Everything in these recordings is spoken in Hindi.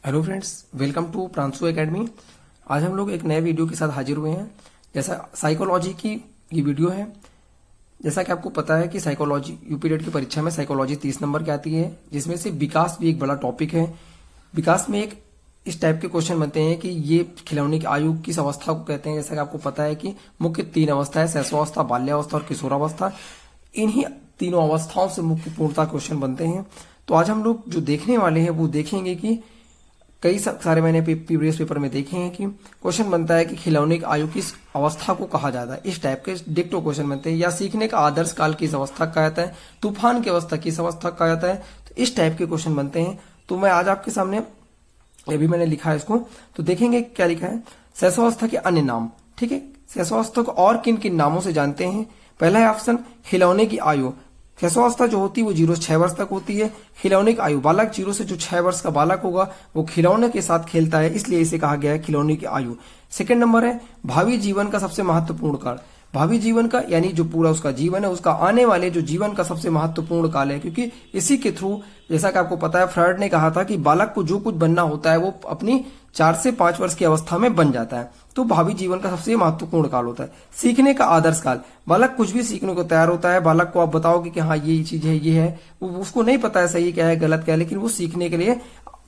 Hello friends, welcome to Pranshu Academy. आज हम लोग एक नए वीडियो के साथ हाजिर हुए हैं। जैसा साइकोलॉजी की ये वीडियो है। जैसा कि आपको पता है कि साइकोलॉजी यूपीटेट की परीक्षा में साइकोलॉजी 30 नंबर की आती है, जिसमें से विकास भी एक बड़ा टॉपिक है। विकास में एक इस टाइप के क्वेश्चन बनते हैं कि ये खिलौने की आयु किस अवस्था को कहते हैं। जैसा कि आपको पता है कि मुख्य 3 अवस्था है, शैशवावस्था, बाल्यावस्था और किशोरावस्था। इन्हीं तीनों अवस्थाओं से मुख्य पूर्णता क्वेश्चन बनते हैं। तो आज हम लोग जो देखने वाले हैं वो देखेंगे कि कई सारे मैंने प्रीवियस पेपर में देखे हैं कि क्वेश्चन बनता है कि खिलौने की आयु किस अवस्था को कहा जाता है। इस टाइप के डिक्टो क्वेश्चन बनते हैं। या सीखने का आदर्श काल किस अवस्था कहा जाता है, तूफान की अवस्था किस अवस्था कहा जाता है। तो इस टाइप के क्वेश्चन बनते हैं। तो मैं आज आपके सामने, ये भी मैंने लिखा है इसको, तो देखेंगे क्या लिखा है। शैशवावस्था के अन्य नाम। ठीक है, शैशवावस्था को और किन किन नामों से जानते हैं। पहला है ऑप्शन खिलौने की आयु। शैशवावस्था जो होती है वो 0 से 6 वर्ष तक होती है। खिलौने की आयु, बालक 0 से जो 6 वर्ष का बालक होगा वो खिलौने के साथ खेलता है, इसलिए इसे कहा गया है खिलौने की आयु। सेकंड नंबर है भावी जीवन का सबसे महत्वपूर्ण काल। भावी जीवन का यानी जो पूरा उसका जीवन है, उसका आने वाले जो जीवन का सबसे महत्वपूर्ण काल है, क्योंकि इसी के थ्रू, जैसा कि आपको पता है, फ्रॉइड ने कहा था कि बालक को जो कुछ बनना होता है वो अपनी 4 से 5 वर्ष की अवस्था में बन जाता है। तो भावी जीवन का सबसे महत्वपूर्ण काल होता है। सीखने का आदर्श काल, बालक कुछ भी सीखने को तैयार होता है। बालक को आप बताओगे कि हाँ ये चीज है, ये है, उसको नहीं पता है सही क्या है गलत क्या है, लेकिन वो सीखने के लिए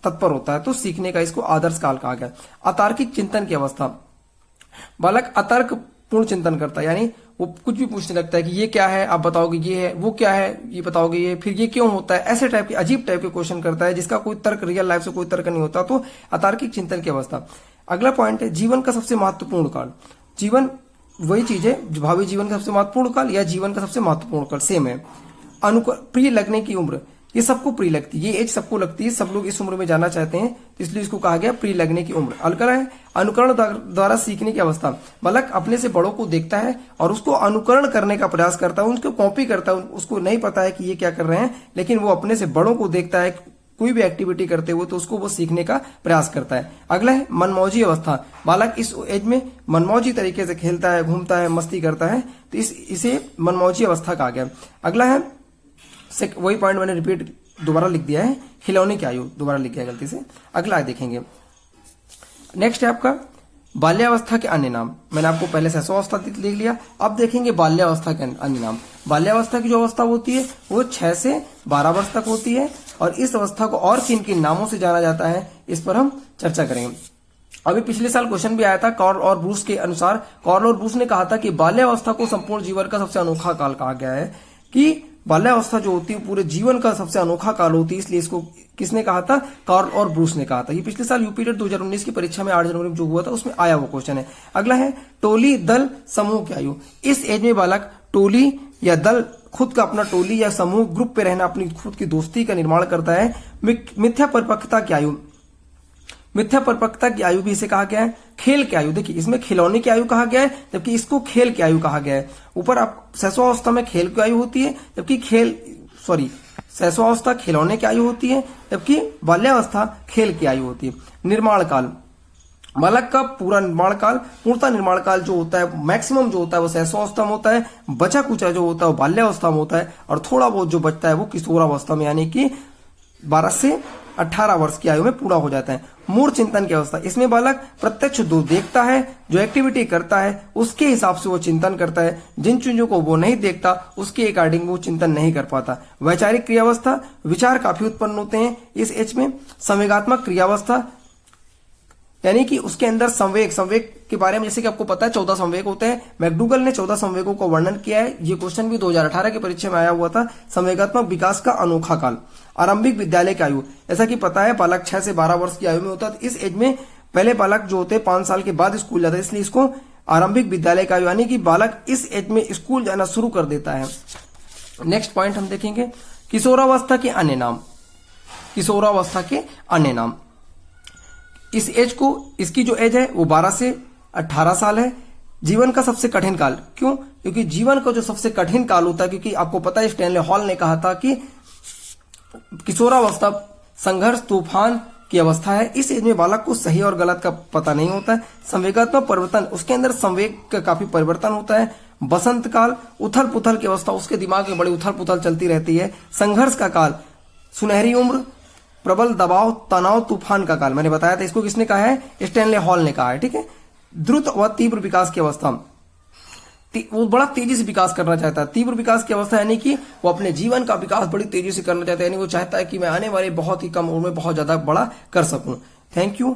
तत्पर होता है। तो सीखने का इसको आदर्श काल कहा गया। अतार्किक चिंतन की अवस्था, बालक अतर्क पूर्ण चिंतन करता है, यानी वो कुछ भी पूछने लगता है कि ये क्या है, आप बताओगे ये है, वो क्या है, ये बताओगे ये, फिर ये क्यों होता है। ऐसे टाइप के अजीब टाइप के क्वेश्चन करता है जिसका कोई तर्क, रियल लाइफ से कोई तर्क नहीं होता। तो अतार्किक चिंतन की अवस्था। अगला पॉइंट है जीवन का सबसे महत्वपूर्ण काल। जीवन वही चीज है, भावी जीवन का सबसे महत्वपूर्ण काल या जीवन का सबसे महत्वपूर्ण काल सेम है। प्रिय लगने की उम्र, ये सबको प्रिय लगती है, ये एज सबको लगती है, सब लोग इस उम्र में जाना चाहते हैं, इसलिए इसको कहा गया प्रिय लगने की उम्र। अगला है अनुकरण द्वारा सीखने की अवस्था। बालक अपने से बड़ों को देखता है और उसको अनुकरण करने का प्रयास करता है, उनको कॉपी करता है। उसको नहीं पता है कि ये क्या कर रहे हैं, लेकिन वो अपने से बड़ों को देखता है कोई भी एक्टिविटी करते हुए, तो उसको वो सीखने का प्रयास करता है। अगला है मनमौजी अवस्था। बालक इस एज में मनमौजी तरीके से खेलता है, घूमता है, मस्ती करता है, तो इसे मनमौजी अवस्था कहा गया। अगला है, वही पॉइंट मैंने रिपीट दोबारा लिख दिया है, खिलौने की आयु दोबारा लिख दिया गलती से। अगला देखेंगे, नेक्स्ट है आपका बाल्यावस्था के अन्य नाम। मैंने आपको पहले शैशवावस्था लिख लिया, अब देखेंगे बाल्यावस्था के अन्य नाम। बाल्यावस्था की जो अवस्था होती है वो 6 से 12 वर्ष तक होती है, और इस अवस्था को और किन किन नामों से जाना जाता है इस पर हम चर्चा करेंगे। अभी पिछले साल क्वेश्चन भी आया था कॉर्ल और ब्रूस के अनुसार। कॉर्ल और ब्रूस ने कहा था कि बाल्यावस्था को संपूर्ण जीवन का सबसे अनोखा काल कहा गया है, कि बाल्यावस्था जो होती है पूरे जीवन का सबसे अनोखा काल होती है, इसलिए इसको किसने कहा था, कॉर्ल और ब्रूस ने कहा था। ये पिछले साल यूपीटेट 2019 की परीक्षा में 8 जनवरी में जो हुआ था उसमें आया वो क्वेश्चन है। अगला है टोली दल समूह की आयु। इस एज में बालक टोली या दल, खुद का अपना टोली या समूह ग्रुप पे रहना, अपनी खुद की दोस्ती का निर्माण करता है। मिथ्या परिपक्वता की आयु, मिथ्या परिपक्वता की आयु भी इसे कहा गया है। खेल की आयु, देखिए इसमें खिलौने की आयु कहा गया है, जबकि इसको खेल की आयु कहा गया है। ऊपर आप शैशवावस्था में खेल की आयु होती है, जबकि शैशवावस्था खिलौने की आयु होती है, जबकि बाल्यावस्था खेल की आयु होती है। निर्माण काल, बालक का पूरा निर्माण काल, पूर्णता निर्माण काल जो होता है, मैक्सिमम जो होता है वो शैशवावस्था में होता है, बचा कुचा जो होता है वो बाल्यावस्था में होता है, और थोड़ा बहुत जो बचता है वो किशोरावस्था में, यानी कि 12 से 18 वर्ष की आयु में पूरा हो जाता है। मूढ़ चिंतन की अवस्था, इसमें बालक प्रत्यक्ष देखता है, जो एक्टिविटी करता है उसके हिसाब से वो चिंतन करता है, जिन चीजों को वो नहीं देखता उसके अकॉर्डिंग वो चिंतन नहीं कर पाता। वैचारिक क्रियावस्था, विचार काफी उत्पन्न होते हैं इस एज में। संवेगात्मक क्रियावस्था, यानी कि उसके अंदर संवेग के बारे में, जैसे कि आपको पता है 14 संवेग होते हैं। मैकडूगल ने 14 संवेगों का वर्णन किया है। ये क्वेश्चन भी 2018 की परीक्षा में आया हुआ था। संवेगात्मक विकास का अनोखा काल। आरंभिक विद्यालय की आयु, जैसा कि पता है बालक 6 से 12 वर्ष की आयु में होता है। इस एज में पहले बालक जो होते हैं 5 साल के बाद स्कूल जाता है, इसलिए इसको आरंभिक विद्यालय का आयु, यानी कि बालक इस एज में स्कूल जाना शुरू कर देता है। नेक्स्ट पॉइंट हम देखेंगे किशोरावस्था के अन्य नाम। किशोरावस्था के अन्य नाम, इस एज को, इसकी जो एज है वो 12 से 18 साल है। जीवन का सबसे कठिन काल, क्यों? क्योंकि जीवन का जो सबसे कठिन काल होता है, क्योंकि आपको पता है स्टैनले हॉल ने कहा था कि किशोरावस्था संघर्ष तूफान की अवस्था है। इस एज में बालक को सही और गलत का पता नहीं होता है। संवेगात्मक परिवर्तन, उसके अंदर संवेग का काफी परिवर्तन होता है। बसंत काल, उथल पुथल की अवस्था, उसके दिमाग में बड़ी उथल पुथल चलती रहती है। संघर्ष का काल, सुनहरी उम्र, प्रबल दबाव तनाव तूफान का काल, मैंने बताया था, इसको किसने कहा है? स्टैनले हॉल ने कहा है, ठीक है। द्रुत व तीव्र विकास की अवस्था, वो बड़ा तेजी से विकास करना चाहता है। तीव्र विकास की अवस्था यानी कि वो अपने जीवन का विकास बड़ी तेजी से करना चाहता है, यानी वो चाहता है कि मैं आने वाले बहुत ही कम उम्र में बहुत ज्यादा बड़ा कर सकूं। Thank you.